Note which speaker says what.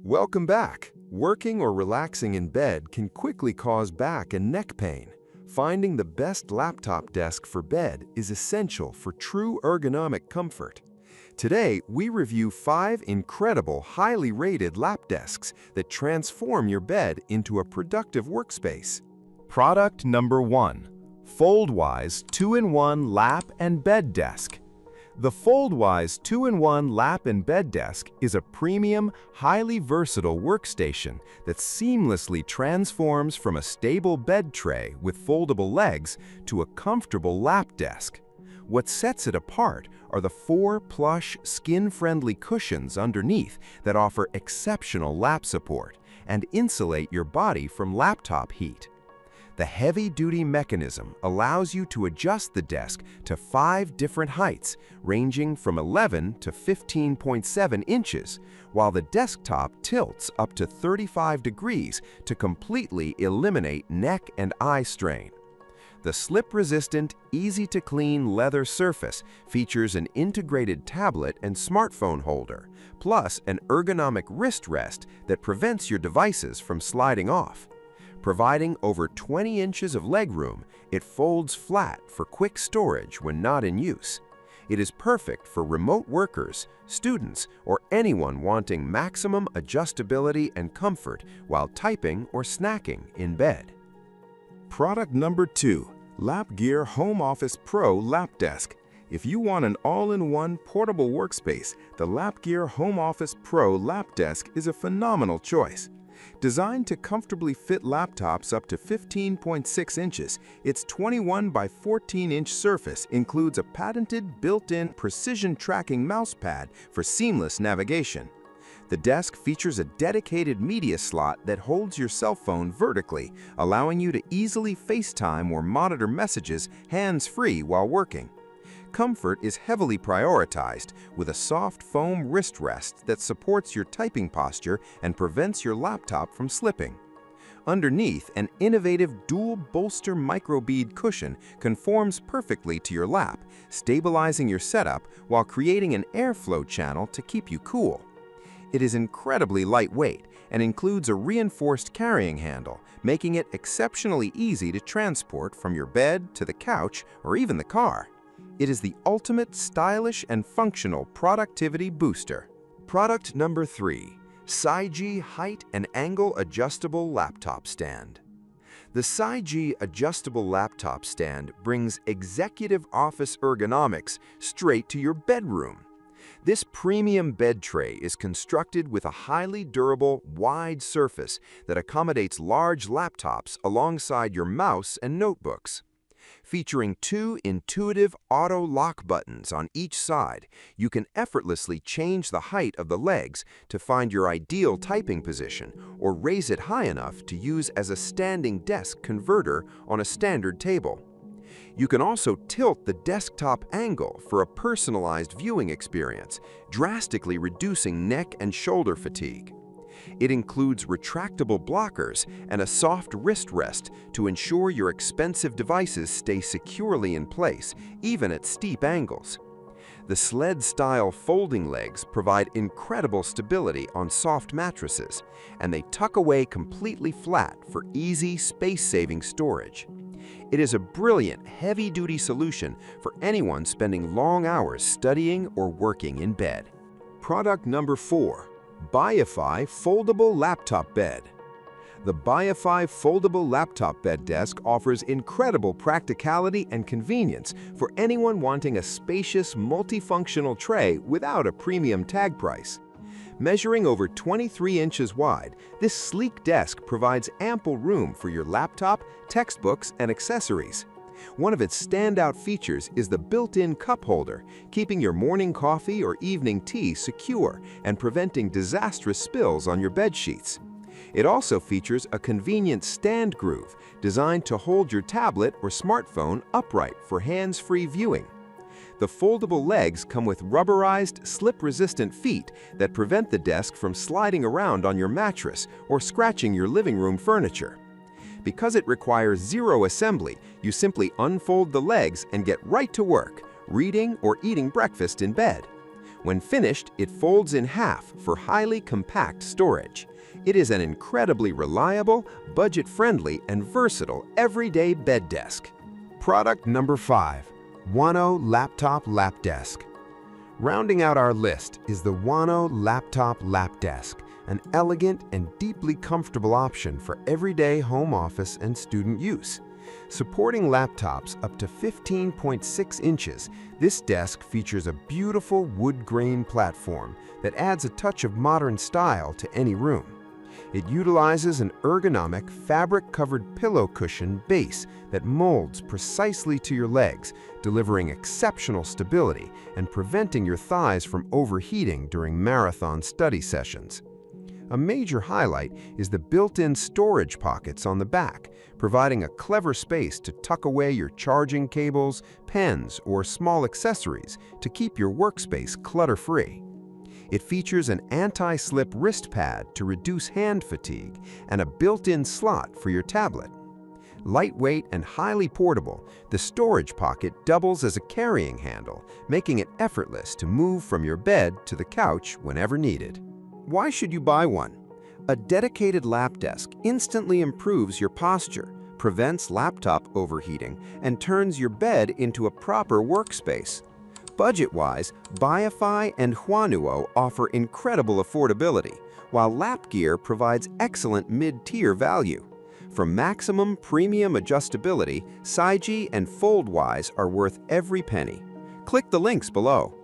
Speaker 1: Welcome back. Working or relaxing in bed can quickly cause back and neck pain. Finding the best laptop desk for bed is essential for true ergonomic comfort. Today, we review 5 incredible, highly rated lap desks that transform your bed into a productive workspace.
Speaker 2: Product number 1. FoldWise 2-in-1 Lap and Bed Desk. The FoldWise 2-in-1 Lap and Bed Desk is a premium, highly versatile workstation that seamlessly transforms from a stable bed tray with foldable legs to a comfortable lap desk. What sets it apart are the 4 plush, skin-friendly cushions underneath that offer exceptional lap support and insulate your body from laptop heat. The heavy-duty mechanism allows you to adjust the desk to 5 different heights, ranging from 11 to 15.7 inches, while the desktop tilts up to 35 degrees to completely eliminate neck and eye strain. The slip-resistant, easy-to-clean leather surface features an integrated tablet and smartphone holder, plus an ergonomic wrist rest that prevents your devices from sliding off. Providing over 20 inches of legroom, it folds flat for quick storage when not in use. It is perfect for remote workers, students, or anyone wanting maximum adjustability and comfort while typing or snacking in bed.
Speaker 1: Product number 2. LAPGEAR Home Office Pro Lap Desk. If you want an all-in-one portable workspace, the LAPGEAR Home Office Pro Lap Desk is a phenomenal choice. Designed to comfortably fit laptops up to 15.6 inches, its 21 by 14-inch surface includes a patented built-in precision tracking mousepad for seamless navigation. The desk features a dedicated media slot that holds your cell phone vertically, allowing you to easily FaceTime or monitor messages hands-free while working. Comfort is heavily prioritized with a soft foam wrist rest that supports your typing posture and prevents your laptop from slipping. Underneath, an innovative dual bolster microbead cushion conforms perfectly to your lap, stabilizing your setup while creating an airflow channel to keep you cool. It is incredibly lightweight and includes a reinforced carrying handle, making it exceptionally easy to transport from your bed to the couch or even the car. It is the ultimate stylish and functional productivity booster. Product number 3. SAIJI Height and Angle Adjustable Laptop Stand. The SAIJI Adjustable Laptop Stand brings executive office ergonomics straight to your bedroom. This premium bed tray is constructed with a highly durable, wide surface that accommodates large laptops alongside your mouse and notebooks. Featuring 2 intuitive auto lock buttons on each side, you can effortlessly change the height of the legs to find your ideal typing position or raise it high enough to use as a standing desk converter on a standard table. You can also tilt the desktop angle for a personalized viewing experience, drastically reducing neck and shoulder fatigue. It includes retractable blockers and a soft wrist rest to ensure your expensive devices stay securely in place, even at steep angles. The sled-style folding legs provide incredible stability on soft mattresses, and they tuck away completely flat for easy, space-saving storage. It is a brilliant, heavy-duty solution for anyone spending long hours studying or working in bed. Product number 4. BUYIFY Foldable Laptop Bed. The BUYIFY Foldable Laptop Bed Desk offers incredible practicality and convenience for anyone wanting a spacious, multifunctional tray without a premium tag price. Measuring over 23 inches wide, this sleek desk provides ample room for your laptop, textbooks, and accessories. One of its standout features is the built-in cup holder, keeping your morning coffee or evening tea secure and preventing disastrous spills on your bed sheets. It also features a convenient stand groove designed to hold your tablet or smartphone upright for hands-free viewing. The foldable legs come with rubberized, slip-resistant feet that prevent the desk from sliding around on your mattress or scratching your living room furniture. Because it requires zero assembly, you simply unfold the legs and get right to work, reading or eating breakfast in bed.
Speaker 3: When finished, it folds in half for highly compact storage. It is an incredibly reliable, budget-friendly, and versatile everyday bed desk.
Speaker 2: Product number 5. HUANUO Laptop Lap Desk. Rounding out our list is the HUANUO Laptop Lap Desk, an elegant and deeply comfortable option for everyday home office and student use. Supporting laptops up to 15.6 inches, this desk features a beautiful wood grain platform that adds a touch of modern style to any room. It utilizes an ergonomic, fabric-covered pillow cushion base that molds precisely to your legs, delivering exceptional stability and preventing your thighs from overheating during marathon study sessions. A major highlight is the built-in storage pockets on the back, providing a clever space to tuck away your charging cables, pens, or small accessories to keep your workspace clutter-free. It features an anti-slip wrist pad to reduce hand fatigue and a built-in slot for your tablet. Lightweight and highly portable, the storage pocket doubles as a carrying handle, making it effortless to move from your bed to the couch whenever needed.
Speaker 3: Why should you buy one? A dedicated lap desk instantly improves your posture, prevents laptop overheating, and turns your bed into a proper workspace. Budget-wise, BUYIFY and HUANUO offer incredible affordability, while LAPGEAR provides excellent mid-tier value. For maximum premium adjustability, SAIJI and FoldWise are worth every penny. Click the links below.